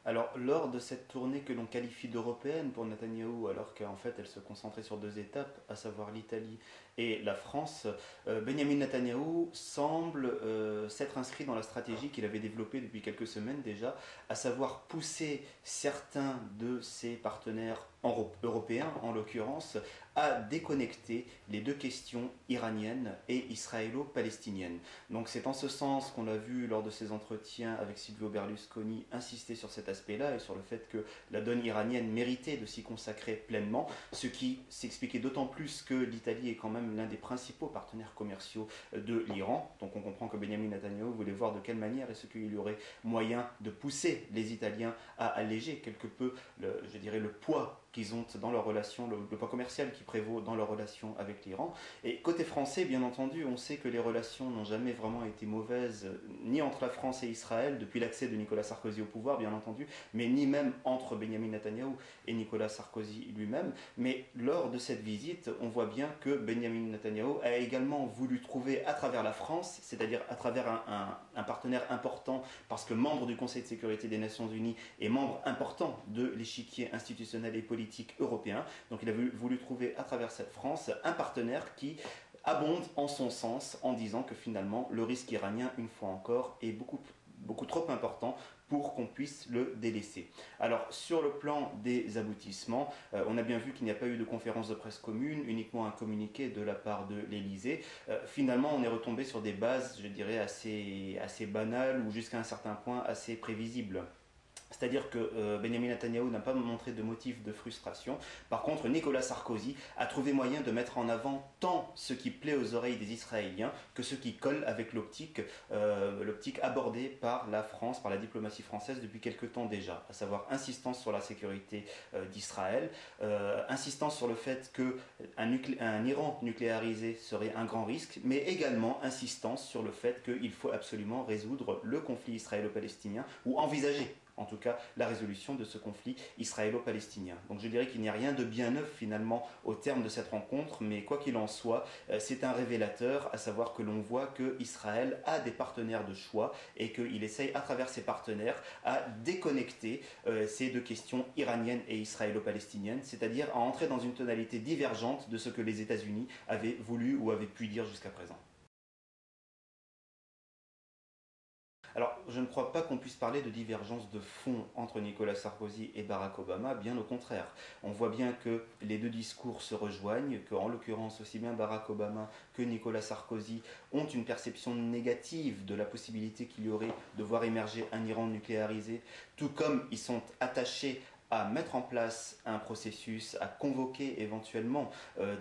Alors, lors de cette tournée que l'on qualifie d'européenne pour Netanyahou, alors qu'en fait elle se concentrait sur deux étapes, à savoir l'Italie et la France, Benjamin Netanyahou semble s'être inscrit dans la stratégie qu'il avait développée depuis quelques semaines déjà, à savoir pousser certains de ses partenaires européens, en l'occurrence, à déconnecter les deux questions iraniennes et israélo-palestiniennes. Donc c'est en ce sens qu'on l'a vu lors de ses entretiens avec Silvio Berlusconi insister sur cet aspect-là et sur le fait que la donne iranienne méritait de s'y consacrer pleinement, ce qui s'expliquait d'autant plus que l'Italie est quand même l'un des principaux partenaires commerciaux de l'Iran. Donc on comprend que Benjamin Netanyahu voulait voir de quelle manière est-ce qu'il y aurait moyen de pousser les Italiens à alléger quelque peu, je dirais, le poids qu'ils ont dans leur relation, le poids commercial qui prévaut dans leur relation avec l'Iran. Et côté français, bien entendu, on sait que les relations n'ont jamais vraiment été mauvaises, ni entre la France et Israël, depuis l'accès de Nicolas Sarkozy au pouvoir, bien entendu, mais ni même entre Benjamin Netanyahou et Nicolas Sarkozy lui-même. Mais lors de cette visite, on voit bien que Benjamin Netanyahou a également voulu trouver à travers la France, c'est-à-dire à travers un partenaire important, parce que membre du Conseil de sécurité des Nations Unies et membre important de l'échiquier institutionnel et politique européen. Donc il a voulu trouver à travers cette France un partenaire qui abonde en son sens en disant que finalement le risque iranien, une fois encore, est beaucoup trop important pour qu'on puisse le délaisser. Alors sur le plan des aboutissements, on a bien vu qu'il n'y a pas eu de conférence de presse commune, uniquement un communiqué de la part de l'Elysée. Finalement on est retombé sur des bases, je dirais, assez banales ou jusqu'à un certain point assez prévisibles. C'est-à-dire que Benjamin Netanyahou n'a pas montré de motif de frustration. Par contre, Nicolas Sarkozy a trouvé moyen de mettre en avant tant ce qui plaît aux oreilles des Israéliens que ce qui colle avec l'optique abordée par la France, par la diplomatie française depuis quelque temps déjà, à savoir insistance sur la sécurité d'Israël, insistance sur le fait qu'un Iran nucléarisé serait un grand risque, mais également insistance sur le fait qu'il faut absolument résoudre le conflit israélo-palestinien ou envisager en tout cas la résolution de ce conflit israélo-palestinien. Donc je dirais qu'il n'y a rien de bien neuf finalement au terme de cette rencontre, mais quoi qu'il en soit, c'est un révélateur, à savoir que l'on voit qu'Israël a des partenaires de choix et qu'il essaye à travers ses partenaires à déconnecter ces deux questions iraniennes et israélo-palestiniennes, c'est-à-dire à entrer dans une tonalité divergente de ce que les États-Unis avaient voulu ou avaient pu dire jusqu'à présent. Alors, je ne crois pas qu'on puisse parler de divergence de fond entre Nicolas Sarkozy et Barack Obama, bien au contraire. On voit bien que les deux discours se rejoignent, qu'en l'occurrence aussi bien Barack Obama que Nicolas Sarkozy ont une perception négative de la possibilité qu'il y aurait de voir émerger un Iran nucléarisé, tout comme ils sont attachés à mettre en place un processus, à convoquer éventuellement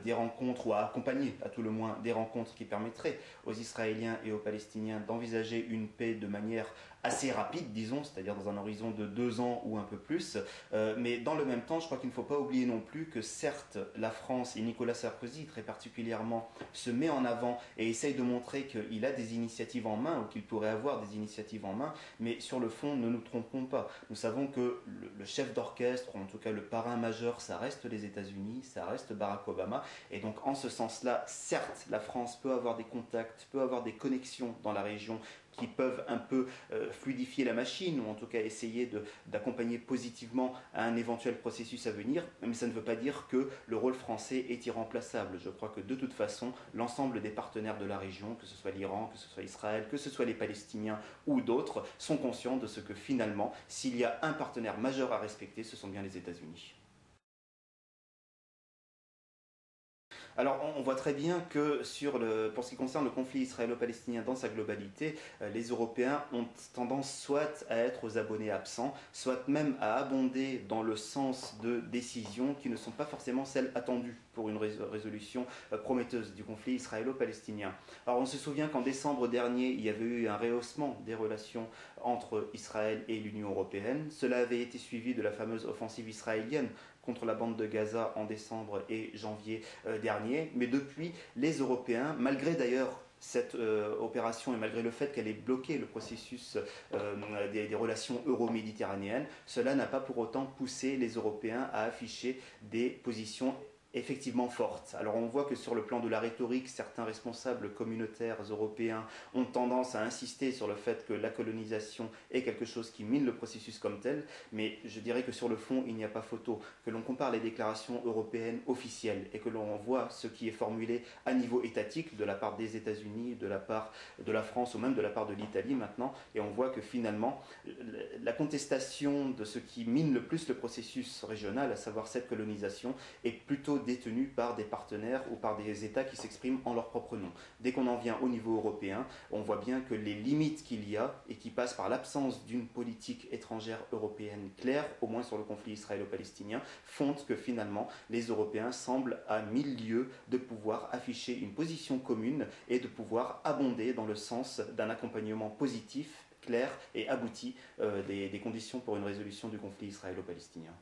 des rencontres ou à accompagner à tout le moins des rencontres qui permettraient aux Israéliens et aux Palestiniens d'envisager une paix de manière assez rapide, disons, c'est-à-dire dans un horizon de 2 ans ou un peu plus. Mais dans le même temps, je crois qu'il ne faut pas oublier non plus que certes, la France et Nicolas Sarkozy très particulièrement se met en avant et essaye de montrer qu'il a des initiatives en main ou qu'il pourrait avoir des initiatives en main, mais sur le fond, ne nous trompons pas. Nous savons que le chef d'orchestre, ou en tout cas le parrain majeur, ça reste les États-Unis, ça reste Barack Obama, et donc en ce sens-là, certes, la France peut avoir des contacts, peut avoir des connexions dans la région qui peuvent un peu fluidifier la machine, ou en tout cas essayer d'accompagner positivement à un éventuel processus à venir, mais ça ne veut pas dire que le rôle français est irremplaçable. Je crois que de toute façon, l'ensemble des partenaires de la région, que ce soit l'Iran, que ce soit Israël, que ce soit les Palestiniens ou d'autres, sont conscients de ce que finalement, s'il y a un partenaire majeur à respecter, ce sont bien les États-Unis. Alors on voit très bien que pour ce qui concerne le conflit israélo-palestinien dans sa globalité, les Européens ont tendance soit à être aux abonnés absents, soit même à abonder dans le sens de décisions qui ne sont pas forcément celles attendues pour une résolution prometteuse du conflit israélo-palestinien. Alors on se souvient qu'en décembre dernier, il y avait eu un rehaussement des relations entre Israël et l'Union européenne. Cela avait été suivi de la fameuse offensive israélienne contre la bande de Gaza en décembre et janvier dernier. Mais depuis, les Européens, malgré d'ailleurs cette opération et malgré le fait qu'elle ait bloqué le processus des relations euro-méditerranéennes, cela n'a pas pour autant poussé les Européens à afficher des positions effectivement forte. Alors on voit que sur le plan de la rhétorique, certains responsables communautaires européens ont tendance à insister sur le fait que la colonisation est quelque chose qui mine le processus comme tel, mais je dirais que sur le fond, il n'y a pas photo. Que l'on compare les déclarations européennes officielles et que l'on voit ce qui est formulé à niveau étatique de la part des États-Unis, de la part de la France ou même de la part de l'Italie maintenant, et on voit que finalement, la contestation de ce qui mine le plus le processus régional, à savoir cette colonisation, est plutôt détenue par des partenaires ou par des États qui s'expriment en leur propre nom. Dès qu'on en vient au niveau européen, on voit bien que les limites qu'il y a et qui passent par l'absence d'une politique étrangère européenne claire, au moins sur le conflit israélo-palestinien, font que finalement les Européens semblent à mille lieues de pouvoir afficher une position commune et de pouvoir abonder dans le sens d'un accompagnement positif, clair et abouti des conditions pour une résolution du conflit israélo-palestinien.